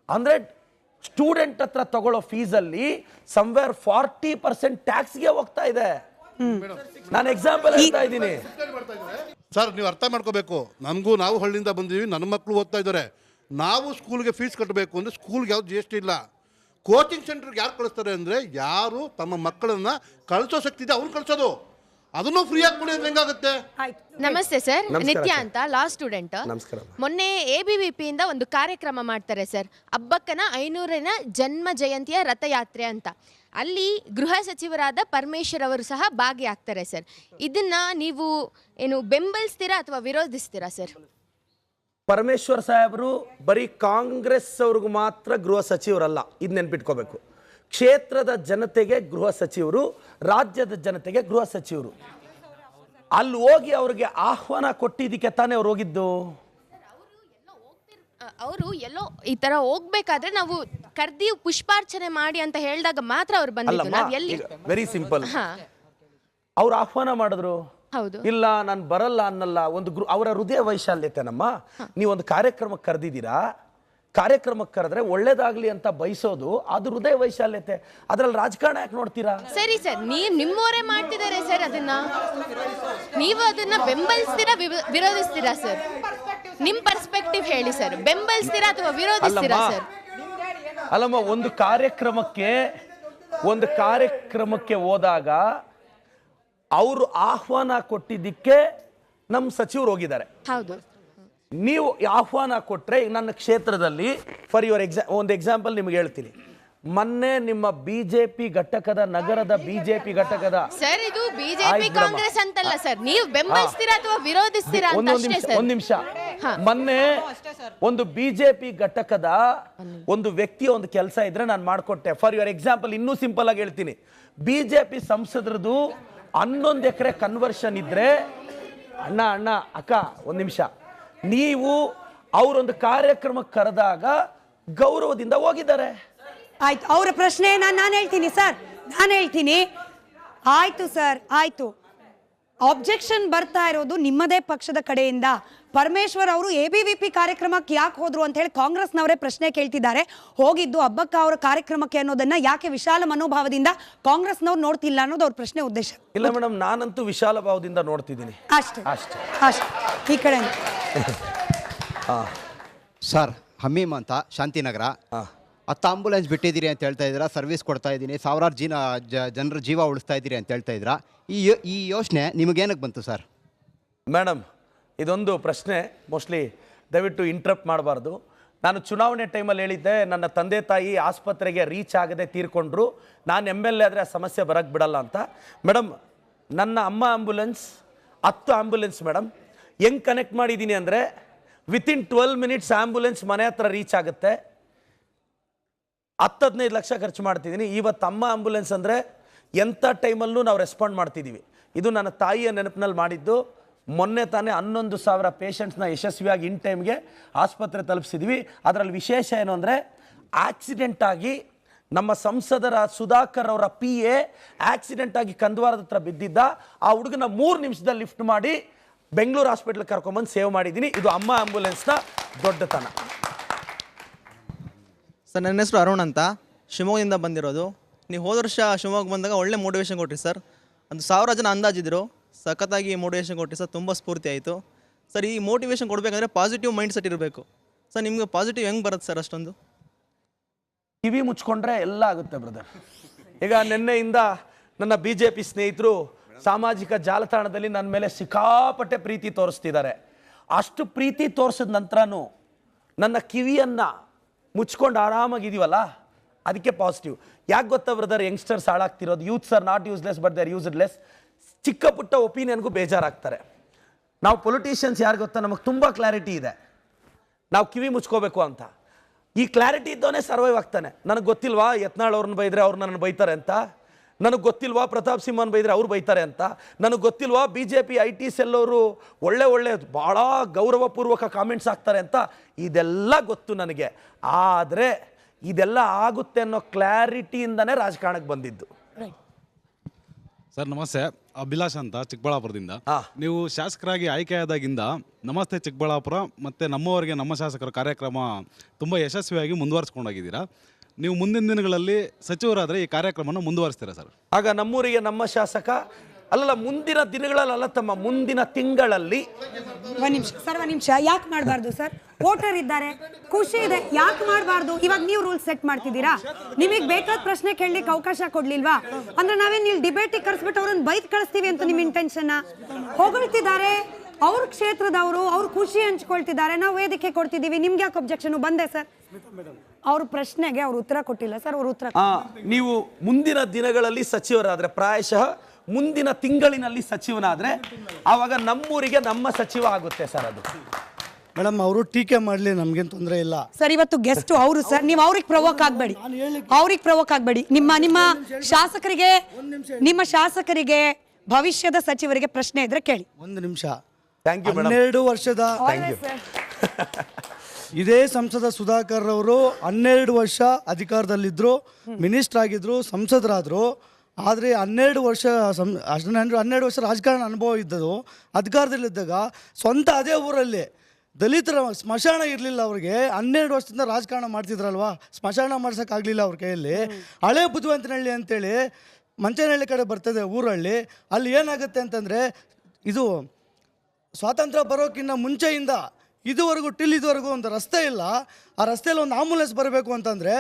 ಅಂದರೆ ಸ್ಟೂಡೆಂಟ್ ಹತ್ರ ತಗೊಳ್ಳೋ ಫೀಸಲ್ಲಿ ಸಮ್ವೇರ್ 40% ಟ್ಯಾಕ್ಸ್ಗೆ ಹೋಗ್ತಾ ಇದೆ. ನಾನು ಎಕ್ಸಾಂಪಲ್ ಹೇಳ್ತಾ ಇದ್ದೀನಿ ಸರ್. ನೀವು ಅರ್ಥ ಮಾಡ್ಕೋಬೇಕು, ನಾವು ಹಳ್ಳಿಯಿಂದ ಬಂದೀವಿ, ನನ್ನ ಮಕ್ಕಳು ಓದ್ತಾ ಇದ್ದಾರೆ. ನಾವು ಸ್ಕೂಲ್ಗೆ ಫೀಸ್ ಕಟ್ಟಬೇಕು ಅಂದರೆ ಸ್ಕೂಲ್ಗೆ ಯಾವ್ದು GST ಇಲ್ಲ. ಕೋಚಿಂಗ್ ಸೆಂಟರ್ಗೆ ಯಾರು ಕಳಿಸ್ತಾರೆ ಅಂದರೆ ಯಾರು ತಮ್ಮ ಮಕ್ಕಳನ್ನ ಕಳಿಸೋ ಶಕ್ತಿ ಇದೆ ಅವ್ರು ಕಳಿಸೋದು. ಅದನ್ನು ಫ್ರೀ ಆಗಿ ಕೊಡಿ ಅಂದ್ರೆ ಹೆಂಗಾಗುತ್ತೆ? ನಮಸ್ತೆ ಸರ್, ನಿತ್ಯ ಅಂತ ಲಾ ಸ್ಟೂಡೆಂಟ್. ನಮಸ್ಕಾರ. ಮೊನ್ನೆ ABVP ಇಂದ ಒಂದು ಕಾರ್ಯಕ್ರಮ ಮಾಡ್ತಾರೆ ಸರ್, ಅಬ್ಬಕ್ಕನ 500ನೇ ಜನ್ಮ ಜಯಂತಿಯ ರಥಯಾತ್ರೆ ಅಂತ. ಅಲ್ಲಿ ಗೃಹ ಸಚಿವರಾದ ಪರಮೇಶ್ವರ್ ಅವರು ಸಹ ಭಾಗಿಯಾಗ್ತಾರೆ ಸರ್. ಇದನ್ನ ನೀವು ಏನು ಬೆಂಬಲಿಸ್ತೀರಾ ಅಥವಾ ವಿರೋಧಿಸ್ತೀರಾ ಸರ್? ಪರಮೇಶ್ವರ್ ಸಾಹೇಬರು ಬರೀ ಕಾಂಗ್ರೆಸ್ ಅವ್ರಿಗೂ ಮಾತ್ರ ಗೃಹ ಸಚಿವರಲ್ಲ, ಇದು ನೆನ್ಪಿಟ್ಕೋಬೇಕು. ಕ್ಷೇತ್ರದ ಜನತೆಗೆ ಗೃಹ ಸಚಿವರು, ರಾಜ್ಯದ ಜನತೆಗೆ ಗೃಹ ಸಚಿವರು. ಅಲ್ಲಿ ಹೋಗಿ ಅವ್ರಿಗೆ ಆಹ್ವಾನ ಕೊಟ್ಟಿದ್ದಕ್ಕೆ ತಾನೇ ಅವ್ರು ಹೋಗಿದ್ದು. ಅವರು ಎಲ್ಲೋ ಈ ತರ ಹೋಗ್ಬೇಕಾದ್ರೆ ನಾವು ಕರ್ದಿ ಪುಷ್ಪಾರ್ಚನೆ ಮಾಡಿ ಅಂತ ಹೇಳಿದಾಗ ಮಾತ್ರ ಅವ್ರು ಬಂದಿದ್ದು. ನಾವು ಎಲ್ಲಿ? Very simple. ಅವ್ರು ಆಹ್ವಾನ ಮಾಡಿದ್ರು, ಹೌದು. ಇಲ್ಲ ನಾನು ಬರಲ್ಲ ಅನ್ನಲ್ಲ. ಒಂದು ಅವರ ಹೃದಯ ವೈಶಾಲ್ಯತೆ. ನಮ್ಮ ನೀವೊಂದು ಕಾರ್ಯಕ್ರಮಕ್ಕೆ ಕರೆದಿದ್ದೀರಾ, ಕಾರ್ಯಕ್ರಮಕ್ಕೆ ಕರೆದ್ರೆ ಒಳ್ಳೇದಾಗ್ಲಿ ಅಂತ ಬಯಸೋದು ಅದು ಹೃದಯ ವೈಶಾಲ್ಯತೆ. ಅದ್ರಲ್ಲಿ ರಾಜಕಾರಣ ಯಾಕೆ ನೋಡ್ತೀರಾ? ಸರಿ ಸರ್, ನಿಮ್ಮವರೇ ಮಾಡ್ತಿದ್ದಾರೆ ಸರ್, ಅದನ್ನ ನೀವು ಅದನ್ನ ಬೆಂಬಲಿಸ್ತೀರಾ ವಿರೋಧಿಸ್ತೀರಾ ಸರ್? ನಿಮ್ ಪರ್ಸ್ಪೆಕ್ಟಿವ್ ಹೇಳಿ ಸರ್, ಬೆಂಬಲಿಸ್ತೀರಾ ಅಥವಾ ವಿರೋಧಿಸ್ತೀರಾ ಸರ್? ಅಲ್ಲಮ್ಮ, ಒಂದು ಕಾರ್ಯಕ್ರಮಕ್ಕೆ ಹೋದಾಗ ಅವರು ಆಹ್ವಾನ ಕೊಟ್ಟಿದ್ದಕ್ಕೆ ನಮ್ಮ ಸಚಿವರು ಹೋಗಿದ್ದಾರೆ. ಹೌದು. ನೀವು ಆಹ್ವಾನ ಕೊಟ್ಟರೆ ನನ್ನ ಕ್ಷೇತ್ರದಲ್ಲಿ ಫಾರ್ ಯುವರ್ ಒಂದು ಎಕ್ಸಾಂಪಲ್ ನಿಮ್ಗೆ ಹೇಳ್ತೀನಿ. ಮೊನ್ನೆ ನಿಮ್ಮ ಬಿಜೆಪಿ ಘಟಕದ ನಗರದ ಬಿಜೆಪಿ ಘಟಕದ ಸರ್ ಇದು ಬಿಜೆಪಿ ಕಾಂಗ್ರೆಸ್ ಅಂತಲ್ಲ ಸರ್, ನೀವು ಬೆಂಬಲಿಸ್ತೀರಾ ಅಥವಾ ವಿರೋಧಿಸ್ತೀರಾ ಅಂತ ಅಷ್ಟೇ ಸರ್. ಒಂದ್ ನಿಮಿಷ. ಮೊನ್ನೆ ಒಂದು ಬಿಜೆಪಿ ಘಟಕದ ಒಂದು ವ್ಯಕ್ತಿಯ ಒಂದು ಕೆಲಸ ಇದ್ರೆ ನಾನು ಮಾಡ್ಕೊಟ್ಟೆ. ಫಾರ್ ಯುವರ್ ಎಕ್ಸಾಂಪಲ್ ಇನ್ನೂ ಸಿಂಪಲ್ ಆಗಿ ಹೇಳ್ತೀನಿ. ಬಿಜೆಪಿ ಸಂಸದರದು 11 ಎಕರೆ ಕನ್ವರ್ಷನ್ ಇದ್ರೆ ಅಣ್ಣ ಅಕ್ಕ ಒಂದ್ ನಿಮಿಷ, ನೀವು ಅವರೊಂದು ಕಾರ್ಯಕ್ರಮಕ್ಕೆ ಕರೆದಾಗ ಗೌರವದಿಂದ ಹೋಗಿದ್ದಾರೆ. ಆಯ್ತು, ಅವರ ಪ್ರಶ್ನೆ ನಾನು ಹೇಳ್ತೀನಿ ಸರ್, ನಾನು ಹೇಳ್ತೀನಿ. ಆಯ್ತು ಸರ್, ಆಯ್ತು. ಆಬ್ಜೆಕ್ಷನ್ ಬರ್ತಾ ಇರೋದು ನಿಮ್ಮದೇ ಪಕ್ಷದ ಕಡೆಯಿಂದ. ಪರಮೇಶ್ವರ್ ಅವರು ABVP ಕಾರ್ಯಕ್ರಮಕ್ಕೆ ಯಾಕೆ ಹೋದ್ರು ಅಂತ ಹೇಳಿ ಕಾಂಗ್ರೆಸ್ನವರೇ ಪ್ರಶ್ನೆ ಕೇಳ್ತಿದ್ದಾರೆ. ಹೋಗಿದ್ದು ಹಬ್ಬಕ್ಕ ಅವರ ಕಾರ್ಯಕ್ರಮಕ್ಕೆ ಅನ್ನೋದನ್ನ ಯಾಕೆ ವಿಶಾಲ ಮನೋಭಾವದಿಂದ ಕಾಂಗ್ರೆಸ್ನವ್ರು ನೋಡ್ತಿಲ್ಲ ಅನ್ನೋದು ಅವ್ರ ಪ್ರಶ್ನೆ ಉದ್ದೇಶ. ಇಲ್ಲ ಮೇಡಮ್, ನಾನಂತೂ ವಿಶಾಲ ಭಾವದಿಂದ ನೋಡ್ತಿದ್ದೀನಿ. ಅಷ್ಟೇ ಈ ಕಡೆ ಸರ್. ಹಮ್ಮೀಮ್ ಅಂತ ಶಾಂತಿನಗರ. 10 ಆಂಬುಲೆನ್ಸ್ ಬಿಟ್ಟಿದ್ದೀರಿ ಅಂತ ಹೇಳ್ತಾ ಇದ್ದೀರಾ, ಸರ್ವಿಸ್ ಕೊಡ್ತಾ ಇದ್ದೀನಿ, ಸಾವಿರಾರು ಜನರ ಜೀವ ಉಳಿಸ್ತಾ ಇದ್ದೀರಿ ಅಂತ ಹೇಳ್ತಾ ಇದ್ದೀರಾ. ಈ ಯೋಚನೆ ನಿಮಗೇನಕ್ಕೆ ಬಂತು ಸರ್? ಮೇಡಮ್, ಇದೊಂದು ಪ್ರಶ್ನೆ ಮೋಸ್ಟ್ಲಿ ದಯವಿಟ್ಟು ಇಂಟ್ರಪ್ಟ್ ಮಾಡಬಾರ್ದು. ನಾನು ಚುನಾವಣೆ ಟೈಮಲ್ಲಿ ಹೇಳಿದ್ದೆ, ನನ್ನ ತಂದೆ ತಾಯಿ ಆಸ್ಪತ್ರೆಗೆ ರೀಚ್ ಆಗದೆ ತೀರ್ಕೊಂಡ್ರು, ನಾನು MLA ಆದರೆ ಆ ಸಮಸ್ಯೆ ಬರೋಕ್ಕೆ ಬಿಡಲ್ಲ ಅಂತ. ಮೇಡಮ್, ನನ್ನ ಅಮ್ಮ ಆಂಬುಲೆನ್ಸ್ 10 ಆಂಬುಲೆನ್ಸ್ ಮೇಡಮ್ ಹೆಂಗೆ ಕನೆಕ್ಟ್ ಮಾಡಿದ್ದೀನಿ ಅಂದರೆ ವಿತಿನ್ 12 ಮಿನಿಟ್ಸ್ ಆಂಬುಲೆನ್ಸ್ ಮನೆ ಹತ್ರ ರೀಚ್ ಆಗುತ್ತೆ. 10-15 ಲಕ್ಷ ಖರ್ಚು ಮಾಡ್ತಿದ್ದೀನಿ. ಇವತ್ತು ಅಮ್ಮ ಆಂಬುಲೆನ್ಸ್ ಅಂದರೆ ಎಂಥ ಟೈಮಲ್ಲೂ ನಾವು ರೆಸ್ಪಾಂಡ್ ಮಾಡ್ತಿದ್ದೀವಿ. ಇದು ನನ್ನ ತಾಯಿಯ ನೆನಪಿನಲ್ಲಿ ಮಾಡಿದ್ದು. ಮೊನ್ನೆ ತಾನೇ 11,000 ಪೇಷಂಟ್ಸ್ನ ಯಶಸ್ವಿಯಾಗಿ ಇನ್ ಟೈಮ್ಗೆ ಆಸ್ಪತ್ರೆ ತಲುಪಿಸಿದ್ವಿ. ಅದರಲ್ಲಿ ವಿಶೇಷ ಏನು ಅಂದರೆ ಆಕ್ಸಿಡೆಂಟ್ ಆಗಿ ನಮ್ಮ ಸಂಸದರ ಸುಧಾಕರ್ ಅವರ PA ಆಕ್ಸಿಡೆಂಟ್ ಆಗಿ ಕಂದವಾರದ ಹತ್ರ ಬಿದ್ದಿದ್ದ. ಆ ಹುಡುಗನ 3 ನಿಮಿಷದಲ್ಲಿ ಲಿಫ್ಟ್ ಮಾಡಿ ಬೆಂಗಳೂರು ಹಾಸ್ಪಿಟ್ಲಿಗೆ ಕರ್ಕೊಂಬಂದು ಸೇವ್ ಮಾಡಿದ್ದೀನಿ. ಇದು ಅಮ್ಮ ಆಂಬುಲೆನ್ಸ್ನ ದೊಡ್ಡತನ. ಸರ್, ನನ್ನ ಹೆಸರು ಅರುಣ್ ಅಂತ, ಶಿವಮೊಗ್ಗದಿಂದ ಬಂದಿರೋದು. ನೀವು ಹೋದ ವರ್ಷ ಶಿವಮೊಗ್ಗ ಬಂದಾಗ ಒಳ್ಳೆ ಮೋಟಿವೇಶನ್ ಕೊಟ್ರಿ ಸರ್. ಒಂದು 1000 ಜನ ಅಂದಾಜಿದ್ರು, ಸಖತ್ತಾಗಿ ಮೋಟಿವೇಶನ್ ಕೊಟ್ರಿ ಸರ್. ತುಂಬ ಸ್ಫೂರ್ತಿ ಆಯಿತು ಸರ್. ಈ ಮೋಟಿವೇಶನ್ ಕೊಡಬೇಕಂದ್ರೆ ಪಾಸಿಟಿವ್ ಮೈಂಡ್ ಸೆಟ್ ಇರಬೇಕು ಸರ್. ನಿಮ್ಗೆ ಪಾಸಿಟಿವ್ ಹೆಂಗೆ ಬರುತ್ತೆ ಸರ್? ಅಷ್ಟೊಂದು ಕಿವಿ ಮುಚ್ಕೊಂಡ್ರೆ ಎಲ್ಲ ಆಗುತ್ತೆ ಬ್ರದರ್. ಈಗ ನಿನ್ನೆಯಿಂದ ನನ್ನ BJP ಸ್ನೇಹಿತರು ಸಾಮಾಜಿಕ ಜಾಲತಾಣದಲ್ಲಿ ನನ್ನ ಮೇಲೆ ಸಿಕ್ಕಾಪಟ್ಟೆ ಪ್ರೀತಿ ತೋರಿಸ್ತಿದ್ದಾರೆ. ಅಷ್ಟು ಪ್ರೀತಿ ತೋರಿಸಿದ ನಂತರನೂ ನನ್ನ ಕಿವಿಯನ್ನು ಮುಚ್ಕೊಂಡು ಆರಾಮಾಗಿದ್ದೀವಲ್ಲ, ಅದಕ್ಕೆ ಪಾಸಿಟಿವ್. ಯಾಕೆ ಗೊತ್ತಾ ಬ್ರದರ್, ಯಂಗ್ಸ್ಟರ್ಸ್ ಹಾಳಾಗ್ತಿರೋದು. Youths are not useless but they are useless. ಚಿಕ್ಕ ಪುಟ್ಟ ಒಪಿನಿಯನ್ಗೂ ಬೇಜಾರಾಗ್ತಾರೆ. ನಾವು ಪೊಲಿಟಿಷಿಯನ್ಸ್ ಯಾರು ಗೊತ್ತಾ, ನಮಗೆ ತುಂಬ ಕ್ಲಾರಿಟಿ ಇದೆ, ನಾವು ಕಿವಿ ಮುಚ್ಕೋಬೇಕು ಅಂತ. ಈ ಕ್ಲಾರಿಟಿ ಇದ್ದವನೇ ಸರ್ವೈವ್ ಆಗ್ತಾನೆ. ನನಗೆ ಗೊತ್ತಿಲ್ವಾ ಯತ್ನಾಳ್ ಅವ್ರನ್ನ ಬೈದರೆ ಅವ್ರು ನನ್ನ ಬೈತಾರೆ ಅಂತ, ನನಗೆ ಗೊತ್ತಿಲ್ವಾ ಪ್ರತಾಪ್ ಸಿಂಹನ್ ಬೈದರೆ ಅವ್ರು ಬೈತಾರೆ ಅಂತ, ನನಗೆ ಗೊತ್ತಿಲ್ವಾ BJP IT ಸೆಲ್ ಅವರು ಒಳ್ಳೆ ಭಾಳ ಗೌರವಪೂರ್ವಕ ಕಾಮೆಂಟ್ಸ್ ಹಾಕ್ತಾರೆ ಅಂತ. ಇದೆಲ್ಲ ಗೊತ್ತು ನನಗೆ. ಆದರೆ ಇದೆಲ್ಲ ಆಗುತ್ತೆ ಅನ್ನೋ ಕ್ಲಾರಿಟಿಯಿಂದನೇ ರಾಜಕಾರಣಕ್ಕೆ ಬಂದಿದ್ದು. ಸರ್ ನಮಸ್ತೆ, ಅಭಿಲಾಷ್ ಅಂತ ಚಿಕ್ಕಬಳ್ಳಾಪುರದಿಂದ. ನೀವು ಶಾಸಕರಾಗಿ ಆಯ್ಕೆಯಾದಾಗಿಂದ ನಮಸ್ತೆ ಚಿಕ್ಕಬಳ್ಳಾಪುರ ಮತ್ತು ನಮ್ಮವರಿಗೆ ನಮ್ಮ ಶಾಸಕರ ಕಾರ್ಯಕ್ರಮ ತುಂಬ ಯಶಸ್ವಿಯಾಗಿ ಮುಂದುವರಿಸ್ಕೊಂಡೋಗಿದ್ದೀರಾ. ನೀವು ಮುಂದಿನ ದಿನಗಳಲ್ಲಿ ಸಚಿವರಾದರೆ ಈ ಕಾರ್ಯಕ್ರಮನ ಮುಂದುವರಿಸ್ತೀರಾ ಸರ್? ಆಗ ನಮ್ಮೂರಿಗೆ ನಮ್ಮ ಶಾಸಕ ಅಲ್ಲಲ್ಲ, ಮುಂದಿನ ದಿನಗಳಲ್ಲ ತಮ್ಮ, ಮುಂದಿನ ತಿಂಗಳಲ್ಲಿ. ಒಂದ್ ನಿಮಿಷ ಯಾಕೆ ಮಾಡಬಾರ್ದು ಸರ್? ವೋಟರ್ ಇದ್ದಾರೆ, ಖುಷಿ ಇದೆ, ಯಾಕೆ ಮಾಡಬಾರ್ದು? ಇವಾಗ ನೀವು ರೂಲ್ಸ್ ಸೆಟ್ ಮಾಡ್ತಿದ್ದೀರಾ, ನಿಮಗೆ ಬೇಕಾದ ಪ್ರಶ್ನೆ ಕೇಳಲಿಕ್ಕೆ ಅವಕಾಶ ಕೊಡ್ಲಿಲ್ವಾ? ಅಂದ್ರೆ ನಾವೇನು ಇಲ್ಲಿ ಡಿಬೇಟಿಗೆ ಕಳಿಸ್ಬಿಟ್ಟು ಅವ್ರನ್ನ ಬೈದ್ ಕಳಿಸ್ತೀವಿ ಅಂತ ನಿಮ್ಮ ಇಂಟೆನ್ಷನ್? ಹೊಗಳ್ತಿದ್ದಾರೆ, ಅವ್ರ ಕ್ಷೇತ್ರದವರು, ಅವ್ರು ಖುಷಿ ಹಂಚ್ಕೊಳ್ತಿದ್ದಾರೆ, ನಾವು ವೇದಿಕೆ ಕೊಡ್ತಿದ್ದೀವಿ, ನಿಮ್ಗೆ ಯಾಕೆ ಅಬ್ಜೆಕ್ಷನ್ ಬಂದೆ ಸರ್? ಅವ್ರ ಪ್ರಶ್ನೆಗೆ ಅವ್ರು ಉತ್ತರ ಕೊಟ್ಟಿಲ್ಲ ಸರ್. ಅವ್ರ ಉತ್ತರ ನೀವು ಮುಂದಿನ ದಿನಗಳಲ್ಲಿ ಸಚಿವರಾದ್ರೆ, ಪ್ರಾಯಶಃ ಮುಂದಿನ ತಿಂಗಳಿನಲ್ಲಿ ಸಚಿವನಾದ್ರೆ, ಆವಾಗ ನಮ್ಮೂರಿಗೆ ನಮ್ಮ ಸಚಿವ ಆಗುತ್ತೆ ಸರ್. ಅದು ಮೇಡಮ್, ಅವರು ಟೀಕೆ ಮಾಡಲಿ, ನಮ್ಗೇನು ತೊಂದರೆ ಇಲ್ಲ ಸರ್. ಇವತ್ತು ಗೆಸ್ಟ್ ಅವರು ಸರ್, ನೀವು ಅವ್ರಿಗೆ ಪ್ರವೋಕ್ ಆಗ್ಬೇಡಿ. ನಿಮ್ಮ ಶಾಸಕರಿಗೆ ಭವಿಷ್ಯದ ಸಚಿವರಿಗೆ ಪ್ರಶ್ನೆ ಇದ್ರೆ ಕೇಳಿ. ಒಂದು ನಿಮಿಷ. Thank you madam. 12 ವರ್ಷದ ಇದೇ ಸಂಸದ ಸುಧಾಕರ್ ಅವರು 12 ವರ್ಷ ಅಧಿಕಾರದಲ್ಲಿದ್ದರು, ಮಿನಿಸ್ಟರ್ ಆಗಿದ್ರು, ಸಂಸದರಾದರು. ಆದರೆ 12 ವರ್ಷ ರಾಜಕಾರಣ ಅನುಭವ ಇದ್ದದು. ಅಧಿಕಾರದಲ್ಲಿದ್ದಾಗ ಸ್ವಂತ ಅದೇ ಊರಲ್ಲಿ ದಲಿತರ ಸ್ಮಶಾನ ಇರಲಿಲ್ಲ ಅವ್ರಿಗೆ. 12 ವರ್ಷದಿಂದ ರಾಜಕಾರಣ ಮಾಡ್ತಿದ್ರಲ್ವಾ, ಸ್ಮಶಾನ ಮಾಡ್ಸೋಕ್ಕಾಗಲಿಲ್ಲ ಅವ್ರ ಕೈಯಲ್ಲಿ. ಹಳೆ ಬುದ್ಧಿವಂತನಹಳ್ಳಿ ಅಂತೇಳಿ ಮಂಚನಹಳ್ಳಿ ಕಡೆ ಬರ್ತದೆ ಊರಲ್ಲಿ. ಅಲ್ಲಿ ಏನಾಗುತ್ತೆ ಅಂತಂದರೆ, ಇದು ಸ್ವಾತಂತ್ರ್ಯ ಬರೋಕ್ಕಿಂತ ಮುಂಚೆಯಿಂದ ಇದುವರೆಗೂ ಒಂದು ರಸ್ತೆ ಇಲ್ಲ. ಆ ರಸ್ತೆಯಲ್ಲಿ ಒಂದು ಆಂಬುಲೆನ್ಸ್ ಬರಬೇಕು ಅಂತಂದರೆ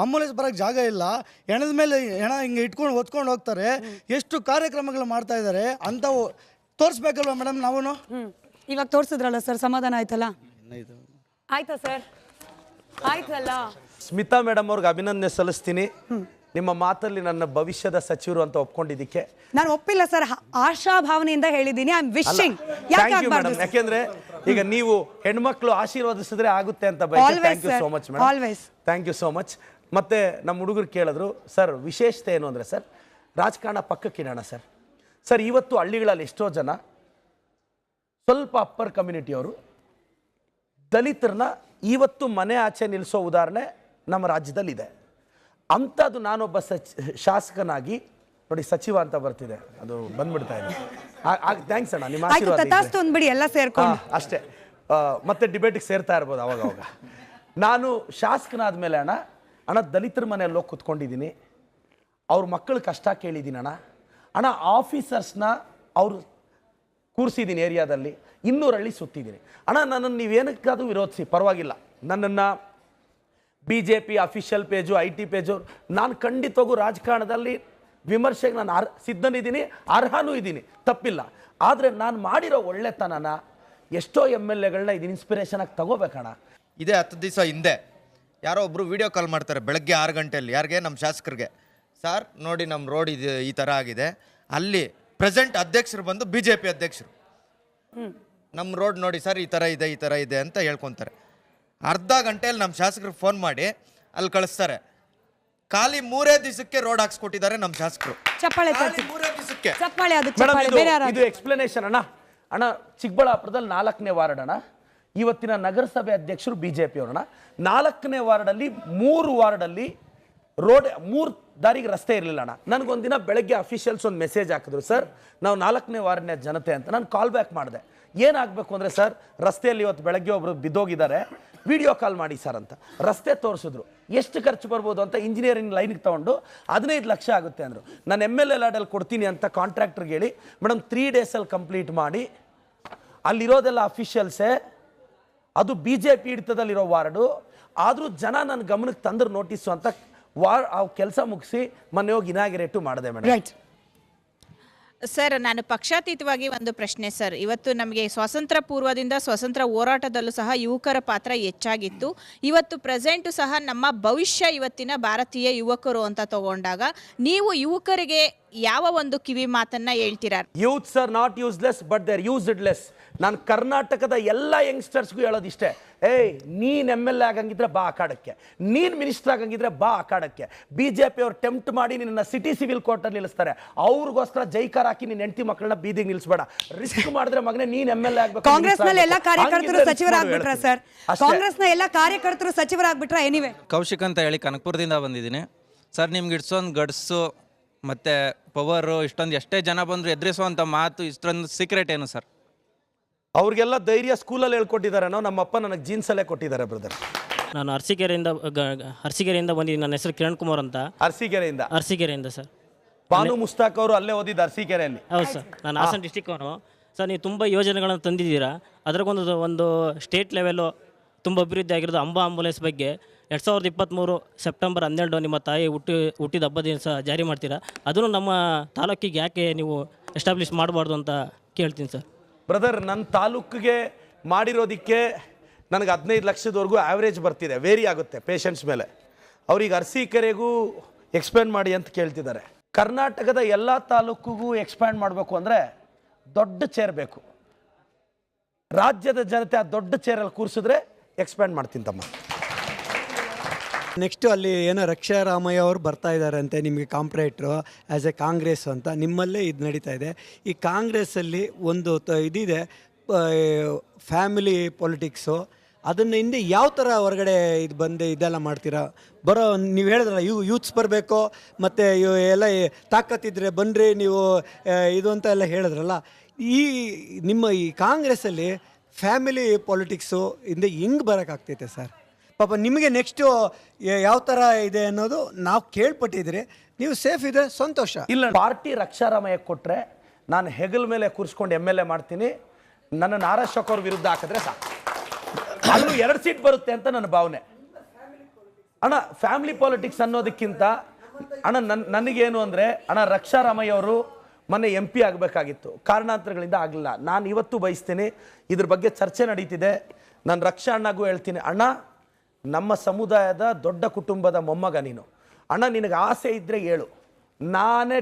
ಆಂಬುಲೆನ್ಸ್ ಬರೋಕ್ಕೆ ಜಾಗ ಇಲ್ಲ. ಹೆಣದ ಮೇಲೆ ಹೆಣ ಹಿಂಗೆ ಇಟ್ಕೊಂಡು ಹೊತ್ಕೊಂಡು ಹೋಗ್ತಾರೆ. ಎಷ್ಟು ಕಾರ್ಯಕ್ರಮಗಳು ಮಾಡ್ತಾ ಇದ್ದಾರೆ ಅಂತ ತೋರಿಸ್ಬೇಕಲ್ವ ಮೇಡಮ್ ನಾವು? ಇವಾಗ ತೋರಿಸಿದ್ರಲ್ಲ ಸರ್, ಸಮಾಧಾನ ಆಯ್ತಲ್ಲ? ಆಯ್ತಾ ಸರ್? ಆಯ್ತಲ್ಲ? ಸ್ಮಿತಾ ಮೇಡಮ್ ಅವ್ರಿಗೆ ಅಭಿನಂದನೆ ಸಲ್ಲಿಸ್ತೀನಿ. ನಿಮ್ಮ ಮಾತಲ್ಲಿ ನನ್ನ ಭವಿಷ್ಯದ ಸಚಿವರು ಅಂತ ಒಪ್ಕೊಂಡಿದ್ದಕ್ಕೆ. ನಾನು ಒಪ್ಪಿಲ್ಲ ಸರ್, ಆಶಾ ಭಾವನೆಯಿಂದ ಹೇಳಿದ್ದೀನಿ. I am wishing. ಯಾಕೆಂದ್ರೆ ಈಗ ನೀವು ಹೆಣ್ಮಕ್ಳು ಆಶೀರ್ವಾದಿಸಿದ್ರೆ ಆಗುತ್ತೆ ಅಂತ ಬಯಕೆ. Thank you so much madam, thank you so much. ಮತ್ತೆ ನಮ್ಮ ಹುಡುಗರು ಕೇಳಿದ್ರು ಸರ್ ವಿಶೇಷತೆ ಏನು ಅಂದರೆ, ಸರ್ ರಾಜಕಾರಣ ಪಕ್ಕಕ್ಕಿಡೋಣ ಸರ್. ಸರ್ ಇವತ್ತು ಹಳ್ಳಿಗಳಲ್ಲಿ ಎಷ್ಟೋ ಜನ ಸ್ವಲ್ಪ ಅಪ್ಪರ್ ಕಮ್ಯುನಿಟಿಯವರು ದಲಿತರನ್ನ ಇವತ್ತು ಮನೆ ಆಚೆ ನಿಲ್ಲಿಸೋ ಉದಾಹರಣೆ ನಮ್ಮ ರಾಜ್ಯದಲ್ಲಿದೆ. ಅಂಥದ್ದು ನಾನೊಬ್ಬ ಶಾಸಕನಾಗಿ ನೋಡಿ, ಸಚಿವ ಅಂತ ಬರ್ತಿದೆ, ಅದು ಬಂದ್ಬಿಡ್ತಾ ಇದೆ. ಥ್ಯಾಂಕ್ಸ್ ಅಣ್ಣ, ನಿಮ್ಮ ಆಶೀರ್ವಾದ ಎಲ್ಲ ಸೇರ್ಕೊಂಡು ಅಷ್ಟೇ. ಮತ್ತೆ ಡಿಬೇಟಿಗೆ ಸೇರ್ತಾ ಇರ್ಬೋದು ಅವಾಗ. ನಾನು ಶಾಸಕನಾದ ಮೇಲೆ ಅಣ್ಣ ದಲಿತರ ಮನೆಯಲ್ಲಿ ಹೋಗಿ ಕುತ್ಕೊಂಡಿದ್ದೀನಿ, ಅವ್ರ ಮಕ್ಕಳು ಕಷ್ಟ ಕೇಳಿದ್ದೀನಿ ಅಣ್ಣ. ಆಫೀಸರ್ಸ್ನ ಅವ್ರು ಕೂರಿಸಿದ್ದೀನಿ ಏರಿಯಾದಲ್ಲಿ, 200 ಹಳ್ಳಿ ಸುತ್ತಿದ್ದೀನಿ ಅಣ್ಣ. ನನ್ನನ್ನು ನೀವೇನಕ್ಕಾದ್ರೂ ವಿರೋಧಿಸಿ ಪರವಾಗಿಲ್ಲ, ನನ್ನನ್ನು BJP official page IT page ನಾನು ಖಂಡಿತವಾಗೂ ರಾಜಕಾರಣದಲ್ಲಿ ವಿಮರ್ಶೆಗೆ ನಾನು ಸಿದ್ಧನಿದ್ದೀನಿ, ಅರ್ಹನೂ ಇದ್ದೀನಿ, ತಪ್ಪಿಲ್ಲ. ಆದರೆ ನಾನು ಮಾಡಿರೋ ಒಳ್ಳೆತನನ ಎಷ್ಟೋ MLAಗಳನ್ನ ಇದು ಇನ್ಸ್ಪಿರೇಷನ್ ಆಗಿ ತಗೋಬೇಕಣ್ಣ. ಇದೇ 10 ದಿವಸ ಹಿಂದೆ ಯಾರೋ ಒಬ್ಬರು ವಿಡಿಯೋ ಕಾಲ್ ಮಾಡ್ತಾರೆ ಬೆಳಗ್ಗೆ 6 ಗಂಟೆಯಲ್ಲಿ. ಯಾರಿಗೆ? ನಮ್ಮ ಶಾಸಕರಿಗೆ. ಸರ್ ನೋಡಿ ನಮ್ಮ ರೋಡ್ ಇದು ಈ ಥರ ಆಗಿದೆ. ಅಲ್ಲಿ ಪ್ರೆಸೆಂಟ್ ಅಧ್ಯಕ್ಷರು ಬಂದು BJP ಅಧ್ಯಕ್ಷರು, ನಮ್ಮ ರೋಡ್ ನೋಡಿ ಸರ್ ಈ ಥರ ಇದೆ, ಈ ಥರ ಇದೆ ಅಂತ ಹೇಳ್ಕೊತಾರೆ. ಅರ್ಧ ಗಂಟೆಯಲ್ಲಿ ನಮ್ಮ ಶಾಸಕರಿಗೆ ಫೋನ್ ಮಾಡಿ ಅಲ್ಲಿ ಕಳಿಸ್ತಾರೆ. ಖಾಲಿ 3 ದಿವಸಕ್ಕೆ ರೋಡ್ ಹಾಕ್ಸ್ಕೊಟ್ಟಿದ್ದಾರೆ ನಮ್ಮ ಶಾಸಕರು. 3 ದಿವಸಕ್ಕೆ. ಇದು ಎಕ್ಸ್ಪ್ಲನೇಷನ್ ಅಣ್ಣ. ಚಿಕ್ಕಬಳ್ಳಾಪುರದಲ್ಲಿ 4ನೇ ವಾರ್ಡ್ ಅಣ್ಣ, ಇವತ್ತಿನ ನಗರಸಭೆ ಅಧ್ಯಕ್ಷರು BJP ಅವರಣ್ಣ. 4ನೇ ವಾರ್ಡಲ್ಲಿ 3 ವಾರ್ಡಲ್ಲಿ ರೋಡ್ 3 ದಾರಿಗೆ ರಸ್ತೆ ಇರಲಿಲ್ಲ ಅಣ್ಣ. ನನಗೊಂದಿನ ಬೆಳಗ್ಗೆ ಅಫಿಷಿಯಲ್ಸ್ ಒಂದು ಮೆಸೇಜ್ ಹಾಕಿದ್ರು, ಸರ್ ನಾವು 4ನೇ ವಾರ್ಡ್ನ ಜನತೆ ಅಂತ. ನಾನು ಕಾಲ್ ಬ್ಯಾಕ್ ಮಾಡಿದೆ, ಏನಾಗಬೇಕು ಅಂದರೆ ಸರ್ ರಸ್ತೆಯಲ್ಲಿ ಇವತ್ತು ಬೆಳಗ್ಗೆ ಒಬ್ರು ಬಿದ್ದೋಗಿದ್ದಾರೆ, ವಿಡಿಯೋ ಕಾಲ್ ಮಾಡಿ ಸರ್ ಅಂತ. ರಸ್ತೆ ತೋರಿಸಿದ್ರು, ಎಷ್ಟು ಖರ್ಚು ಬರ್ಬೋದು ಅಂತ ಇಂಜಿನಿಯರಿಂಗ್ ಲೈನಿಗೆ ತೊಗೊಂಡು 15 ಲಕ್ಷ ಆಗುತ್ತೆ ಅಂದರು. ನಾನು MLA ಲ್ಯಾಡಲ್ಲಿ ಕೊಡ್ತೀನಿ ಅಂತ ಕಾಂಟ್ರಾಕ್ಟರ್ಗೆ ಹೇಳಿ, ಮೇಡಮ್ 3 ಡೇಸಲ್ಲಿ ಕಂಪ್ಲೀಟ್ ಮಾಡಿ, ಅಲ್ಲಿರೋದೆಲ್ಲ ಅಫಿಷಿಯಲ್ಸೇ, ಅದು BJP ಹಿಡಿತದಲ್ಲಿರೋ ವಾರ್ಡು, ಆದರೂ ಜನ ನನ್ನ ಗಮನಕ್ಕೆ ತಂದ್ರೆ ನೋಟಿಸು ಅಂತ ಆ ಕೆಲಸ ಮುಗಿಸಿ ಮೊನ್ನೆ ಹೋಗಿ ಇನಾಗಿರೇಟು ಮಾಡಿದೆ ಮೇಡಮ್. ಸರ್ ನಾನು ಪಕ್ಷಾತೀತವಾಗಿ ಒಂದು ಪ್ರಶ್ನೆ ಸರ್. ಇವತ್ತು ನಮಗೆ ಸ್ವಾತಂತ್ರ್ಯ ಪೂರ್ವದಿಂದ ಸ್ವಾತಂತ್ರ್ಯ ಹೋರಾಟದಲ್ಲೂ ಸಹ ಯುವಕರ ಪಾತ್ರ ಹೆಚ್ಚಾಗಿತ್ತು. ಇವತ್ತು ಪ್ರೆಸೆಂಟು ಸಹ ನಮ್ಮ ಭವಿಷ್ಯ ಇವತ್ತಿನ ಭಾರತೀಯ ಯುವಕರು ಅಂತ ತಗೊಂಡಾಗ ನೀವು ಯುವಕರಿಗೆ ಯಾವ ಒಂದು ಕಿವಿ ಮಾತನ್ನ ಹೇಳ್ತೀರಾ? Youths are not useless but they are useless. ನಾನು ಕರ್ನಾಟಕದ ಎಲ್ಲ ಯಂಗ್ಸ್ಟರ್ಸ್ಗೂ ಹೇಳೋದಿಷ್ಟೇ, ಏಯ್ ನೀನ್ MLA ಆಗಂಗಿದ್ರೆ ಬಾ ಅಖಾಡಕ್ಕೆ, ನೀನ್ ಮಿನಿಸ್ಟರ್ ಆಗಂಗಿದ್ರೆ ಬಾ ಅಖಾಡಕ್ಕೆ. BJP ಅವ್ರು ಟೆಂಪ್ಟ್ ಮಾಡಿ ನಿನ್ನ ಸಿಟಿ ಸಿವಿಲ್ ಕೋರ್ಟಲ್ಲಿ ನಿಲ್ಲಿಸ್ತಾರೆ, ಅವ್ರಿಗೋಸ್ಕರ ಜೈಕಾರ ಹಾಕಿ ನಿನ್ನ ಹೆಂಡತಿ ಮಕ್ಕಳನ್ನ ಬೀದಿಗೆ ನಿಲ್ಲಿಸಬೇಡ. ರಿಸ್ಕ್ ಮಾಡಿದ್ರೆ ಮಗನೇ ನೀನ್ MLA ಆಗ್ಬೇಕು. ಕಾಂಗ್ರೆಸ್ನ ಎಲ್ಲ ಕಾರ್ಯಕರ್ತರು ಸಚಿವರಾಗ್ಬಿಟ್ರ ಸರ್? ಕಾಂಗ್ರೆಸ್ನ ಎಲ್ಲ ಕಾರ್ಯಕರ್ತರು ಸಚಿವರಾಗ್ಬಿಟ್ರ? ಎನಿವೆ, ಕೌಶಿಕ್ ಅಂತ ಹೇಳಿ ಕನಕಪುರದಿಂದ ಬಂದಿದ್ದೀನಿ ಸರ್. ನಿಮ್ಗೆ ಇಷ್ಟೊಂದು ಗಡ್ಸು ಮತ್ತು ಪವರು, ಇಷ್ಟೊಂದು ಎಷ್ಟೇ ಜನ ಬಂದರೂ ಎದುರಿಸುವಂಥ ಮಾತು, ಇಷ್ಟೊಂದು ಸೀಕ್ರೆಟ್ ಏನು ಸರ್? ಅವ್ರಿಗೆಲ್ಲ ಧೈರ್ಯ ಸ್ಕೂಲಲ್ಲಿ ಹೇಳ್ಕೊಟ್ಟಿದ್ದಾರೆ. ನಮ್ಮಪ್ಪ ನನಗೆ ಜೀನ್ಸಲ್ಲೇ ಕೊಟ್ಟಿದ್ದಾರೆ ಬ್ರದರ್. ನಾನು ಅರಸೀಕೆರೆಯಿಂದ ಬಂದಿದ್ದೀನಿ. ನನ್ನ ಹೆಸರು ಕಿರಣ್ ಕುಮಾರ್ ಅಂತ. ಅರಸೀಕೆರೆಯಿಂದ ಸರ್. ಬಾನು ಮುಸ್ತಾಕ್ ಅವರು ಅಲ್ಲೇ ಓದಿದ್ದು ಅರಸೀಕೆರೆಯಲ್ಲಿ. ಹೌದು ಸರ್, ನಾನು ಹಾಸನ ಡಿಸ್ಟಿಕ್ ಅವನು ಸರ್. ನೀವು ತುಂಬ ಯೋಜನೆಗಳನ್ನು ತಂದಿದ್ದೀರಾ, ಅದಕ್ಕೊಂದು ಸ್ಟೇಟ್ ಲೆವೆಲ್ಲು ತುಂಬ ಅಭಿವೃದ್ಧಿ ಆಗಿರೋದು. ಅಂಬಾ ಆಂಬುಲೆನ್ಸ್ ಬಗ್ಗೆ 2023 ಸೆಪ್ಟೆಂಬರ್ 12 ನಿಮ್ಮ ತಾಯಿ ಹುಟ್ಟಿದ ಹಬ್ಬದ ಸಹ ಜಾರಿ ಮಾಡ್ತೀರಾ. ಅದನ್ನು ನಮ್ಮ ತಾಲೂಕಿಗೆ ಯಾಕೆ ನೀವು ಎಸ್ಟಾಬ್ಲಿಷ್ ಮಾಡಬಾರ್ದು ಅಂತ ಕೇಳ್ತೀನಿ ಸರ್. ಬ್ರದರ್, ನನ್ನ ತಾಲೂಕಿಗೆ ಮಾಡಿರೋದಕ್ಕೆ ನನಗೆ 15 ಲಕ್ಷದವರೆಗೂ ಆ್ಯಾವ್ರೇಜ್ ಬರ್ತಿದೆ, ವೇರಿ ಆಗುತ್ತೆ ಪೇಷಂಟ್ಸ್ ಮೇಲೆ. ಅವ್ರಿಗೆ ಅರಸೀಕೆರೆಗೂ ಎಕ್ಸ್ಪ್ಯಾಂಡ್ ಮಾಡಿ ಅಂತ ಕೇಳ್ತಿದ್ದಾರೆ. ಕರ್ನಾಟಕದ ಎಲ್ಲ ತಾಲೂಕಿಗೂ ಎಕ್ಸ್ಪ್ಯಾಂಡ್ ಮಾಡಬೇಕು ಅಂದರೆ ದೊಡ್ಡ ಚೇರ್ ಬೇಕು. ರಾಜ್ಯದ ಜನತೆ ಆ ದೊಡ್ಡ ಚೇರಲ್ಲಿ ಕೂರಿಸಿದ್ರೆ ಎಕ್ಸ್ಪ್ಯಾಂಡ್ ಮಾಡ್ತೀನಿ ತಮ್ಮ. ನೆಕ್ಸ್ಟು ಅಲ್ಲಿ ಏನೋ ರಕ್ಷಾರಾಮಯ್ಯ ಅವರು ಬರ್ತಾ ಇದ್ದಾರೆ ಅಂತೆ ನಿಮಗೆ ಕಾಂಪ್ರೇಟ್ರು ಆ್ಯಸ್ ಎ ಕಾಂಗ್ರೆಸ್ ಅಂತ. ನಿಮ್ಮಲ್ಲೇ ಇದು ನಡೀತಾ ಇದೆ. ಈ ಕಾಂಗ್ರೆಸ್ಸಲ್ಲಿ ಒಂದು ಇದಿದೆ, ಫ್ಯಾಮಿಲಿ ಪೊಲಿಟಿಕ್ಸು. ಅದನ್ನು ಹಿಂದೆ ಯಾವ ಥರ ಹೊರಗಡೆ ಇದು ಬಂದು ಇದೆಲ್ಲ ಮಾಡ್ತೀರಾ? ಬರೋ ನೀವು ಹೇಳಿದ್ರಲ್ಲ ಯೂತ್ಸ್ ಬರಬೇಕು ಮತ್ತು ಎಲ್ಲ ತಾಕತ್ತಿದ್ರೆ ಬನ್ನಿರಿ ನೀವು ಇದು ಅಂತ ಎಲ್ಲ ಹೇಳಿದ್ರಲ್ಲ. ಈ ನಿಮ್ಮ ಈ ಕಾಂಗ್ರೆಸ್ಸಲ್ಲಿ ಫ್ಯಾಮಿಲಿ ಪೊಲಿಟಿಕ್ಸು ಹಿಂದೆ ಹೆಂಗೆ ಬರೋಕ್ಕಾಗ್ತೈತೆ ಸರ್? ಪಾಪ ನಿಮಗೆ ನೆಕ್ಸ್ಟು ಯಾವ ಥರ ಇದೆ ಅನ್ನೋದು ನಾವು ಕೇಳ್ಪಟ್ಟಿದ್ರೆ ನೀವು ಸೇಫ್ ಇದೆ, ಸಂತೋಷ. ಇಲ್ಲ, ಪಾರ್ಟಿ ರಕ್ಷಾರಾಮಯ್ಯ ಕೊಟ್ಟರೆ ನಾನು ಹೆಗಲ್ ಮೇಲೆ ಕೂರಿಸ್ಕೊಂಡು MLA ಮಾಡ್ತೀನಿ. ನನ್ನ ನಾರಾಶೋಕ್ ಅವ್ರ ವಿರುದ್ಧ ಹಾಕಿದ್ರೆ ಸಾಕು, ಅಲ್ಲೂ 2 ಸೀಟ್ ಬರುತ್ತೆ ಅಂತ ನನ್ನ ಭಾವನೆ. ಅಣ್ಣ ಫ್ಯಾಮಿಲಿ ಪಾಲಿಟಿಕ್ಸ್ ಅನ್ನೋದಕ್ಕಿಂತ ನನಗೇನು ಅಂದರೆ ರಕ್ಷಾರಾಮಯ್ಯ ಅವರು ಮೊನ್ನೆ MP ಆಗಬೇಕಾಗಿತ್ತು, ಕಾರಣಾಂತರಗಳಿಂದ ಆಗಲಿಲ್ಲ. ನಾನು ಇವತ್ತು ಬಯಸ್ತೀನಿ, ಇದ್ರ ಬಗ್ಗೆ ಚರ್ಚೆ ನಡೀತಿದೆ. ನಾನು ರಕ್ಷಾ ಅಣ್ಣಗೂ ಹೇಳ್ತೀನಿ, ಅಣ್ಣ ನಮ್ಮ ಸಮುದಾಯದ ದೊಡ್ಡ ಕುಟುಂಬದ ಮೊಮ್ಮಗ ನೀನು, ಅಣ್ಣ ನಿನಗೆ ಆಸೆ ಇದ್ದರೆ ಹೇಳು, ನಾನೇ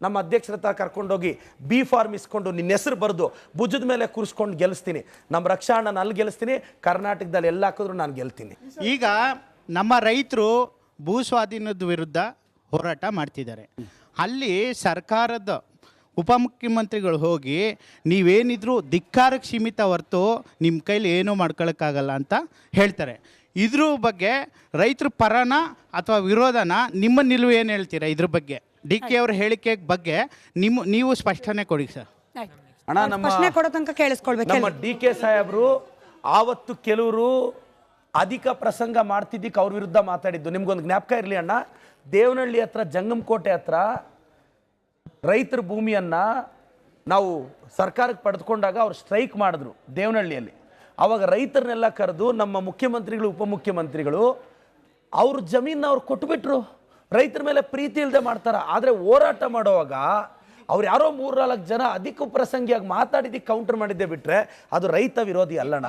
ನಮ್ಮ ಅಧ್ಯಕ್ಷರ ಹತ್ರ ಕರ್ಕೊಂಡೋಗಿ ಬಿ ಫಾರ್ಮ್ ಇಸ್ಕೊಂಡು ನಿನ್ನ ಹೆಸರು ಬರೆದು ಭುಜದ ಮೇಲೆ ಕೂರಿಸ್ಕೊಂಡು ಗೆಲ್ಲಿಸ್ತೀನಿ. ನಮ್ಮ ರಕ್ಷಾ ಅಣ್ಣನ ಅಲ್ಲಿ ಗೆಲ್ಲಿಸ್ತೀನಿ, ಕರ್ನಾಟಕದಲ್ಲಿ ಎಲ್ಲ ಹಾಕಿದ್ರು ನಾನು ಗೆಲ್ತೀನಿ. ಈಗ ನಮ್ಮ ರೈತರು ಭೂ ಸ್ವಾಧೀನದ ವಿರುದ್ಧ ಹೋರಾಟ ಮಾಡ್ತಿದ್ದಾರೆ. ಅಲ್ಲಿ ಸರ್ಕಾರದ ಉಪಮುಖ್ಯಮಂತ್ರಿಗಳು ಹೋಗಿ ನೀವೇನಿದ್ರು ಧಿಕ್ಕಾರಕ್ಕೆ ಸೀಮಿತ ಹೊರತು ನಿಮ್ಮ ಕೈಲಿ ಏನೂ ಮಾಡ್ಕೊಳಕ್ಕಾಗಲ್ಲ ಅಂತ ಹೇಳ್ತಾರೆ. ಇದ್ರ ಬಗ್ಗೆ ರೈತರ ಪರನ ಅಥವಾ ವಿರೋಧನ ನಿಮ್ಮ ನಿಲುವು ಏನು ಹೇಳ್ತೀರಾ ಇದ್ರ ಬಗ್ಗೆ? ಡಿ ಕೆ ಅವರ ಹೇಳಿಕೆ ಬಗ್ಗೆ ನೀವು ಸ್ಪಷ್ಟನೆ ಕೊಡಿ ಸರ್. ಅಣ್ಣ ನಮ್ಮ ಪ್ರಶ್ನೆ ಕೊಡೋ ತನಕ ಕೇಳಿಸ್ಕೊಳ್ಬೇಕು. ನಮ್ಮ ಡಿ ಕೆ ಸಾಹೇಬರು ಆವತ್ತು ಕೆಲವರು ಅಧಿಕ ಪ್ರಸಂಗ ಮಾಡ್ತಿದ್ದಕ್ಕೆ ಅವ್ರ ವಿರುದ್ಧ ಮಾತಾಡಿದ್ದು ನಿಮ್ಗೊಂದು ಜ್ಞಾಪಕ ಇರಲಿ ಅಣ್ಣ. ದೇವನಹಳ್ಳಿ ಹತ್ರ ಜಂಗಮಕೋಟೆ ಹತ್ರ ರೈತರ ಭೂಮಿಯನ್ನು ನಾವು ಸರ್ಕಾರಕ್ಕೆ ಪಡೆದುಕೊಂಡಾಗ ಅವ್ರು ಸ್ಟ್ರೈಕ್ ಮಾಡಿದ್ರು ದೇವನಹಳ್ಳಿಯಲ್ಲಿ. ಆವಾಗ ರೈತರನ್ನೆಲ್ಲ ಕರೆದು ನಮ್ಮ ಮುಖ್ಯಮಂತ್ರಿಗಳು ಉಪಮುಖ್ಯಮಂತ್ರಿಗಳು ಅವ್ರ ಜಮೀನ ಅವ್ರು ಕೊಟ್ಬಿಟ್ರು. ರೈತರ ಮೇಲೆ ಪ್ರೀತಿ ಇಲ್ಲದೆ ಮಾಡ್ತಾರೆ. ಆದರೆ ಹೋರಾಟ ಮಾಡುವಾಗ ಅವ್ರು ಯಾರೋ 3-4 ಜನ ಅಧಿಕ ಪ್ರಸಂಗಿಯಾಗಿ ಮಾತಾಡಿದ್ದಕ್ಕೆ ಕೌಂಟರ್ ಮಾಡಿದ್ದೆ ಬಿಟ್ರೆ ಅದು ರೈತ ವಿರೋಧಿ ಅಲ್ಲಣ್ಣ.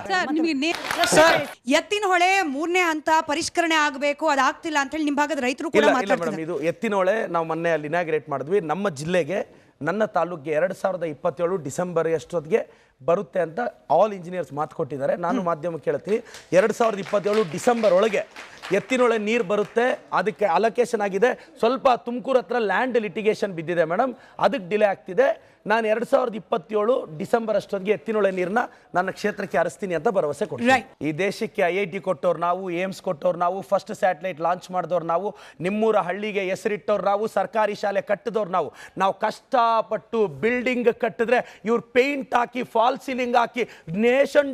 ಎತ್ತಿನ ಹೊಳೆ 3ನೇ ಹಂತ ಪರಿಷ್ಕರಣೆ ಆಗಬೇಕು, ಅದಾಗ್ತಿಲ್ಲ ಅಂತ ಹೇಳಿ ನಿಮ್ಮ ಭಾಗದ ರೈತರು ಕೂಡ ಮೇಡಮ್, ಇದು ಎತ್ತಿನೊಳೆ ನಾವು ಮೊನ್ನೆ ಅಲ್ಲಿ ಇನಾಗ್ರೇಟ್ ಮಾಡಿದ್ವಿ. ನಮ್ಮ ಜಿಲ್ಲೆಗೆ, ನನ್ನ ತಾಲೂಕಿಗೆ 2027 ಡಿಸೆಂಬರ್ ಅಷ್ಟೊತ್ತಿಗೆ ಬರುತ್ತೆ ಅಂತ ಆಲ್ ಇಂಜಿನಿಯರ್ಸ್ ಮಾತು ಕೊಟ್ಟಿದ್ದಾರೆ. ನಾನು ಮಾಧ್ಯಮಕ್ಕೆ ಹೇಳ್ತೀನಿ, 2027 ಡಿಸೆಂಬರ್ ಒಳಗೆ ಎತ್ತಿನೊಳೆ ನೀರು ಬರುತ್ತೆ. ಅದಕ್ಕೆ ಅಲೋಕೇಶನ್ ಆಗಿದೆ. ಸ್ವಲ್ಪ ತುಮಕೂರು ಹತ್ರ ಲ್ಯಾಂಡ್ ಲಿಟಿಗೇಷನ್ ಬಿದ್ದಿದೆ ಮೇಡಮ್, ಅದಕ್ಕೆ ಡಿಲೇ ಆಗ್ತಿದೆ. ನಾನು 2027 ಡಿಸೆಂಬರ್ ಅಷ್ಟೊತ್ತಿಗೆ ಎತ್ತಿನೊಳೆ ನೀರನ್ನ ನನ್ನ ಕ್ಷೇತ್ರಕ್ಕೆ ಹರಿಸ್ತೀನಿ ಅಂತ ಭರವಸೆ ಕೊಡ್ತೀನಿ. ಈ ದೇಶಕ್ಕೆ IIT ಕೊಟ್ಟವ್ರು ನಾವು, ಏಮ್ಸ್ ಕೊಟ್ಟವ್ರು ನಾವು, ಫಸ್ಟ್ ಸ್ಯಾಟಲೈಟ್ ಲಾಂಚ್ ಮಾಡಿದವ್ರು ನಾವು, ನಿಮ್ಮೂರ ಹಳ್ಳಿಗೆ ಹೆಸರಿಟ್ಟವ್ರು ನಾವು, ಸರ್ಕಾರಿ ಶಾಲೆ ಕಟ್ಟಿದವ್ರು ನಾವು ಕಷ್ಟಪಟ್ಟು ಬಿಲ್ಡಿಂಗ್ ಕಟ್ಟಿದ್ರೆ ಇವ್ರು ಪೇಂಟ್ ಹಾಕಿ ಫಾಲ್ ಸೀಲಿಂಗ್ ಹಾಕಿ ನೇಷನ್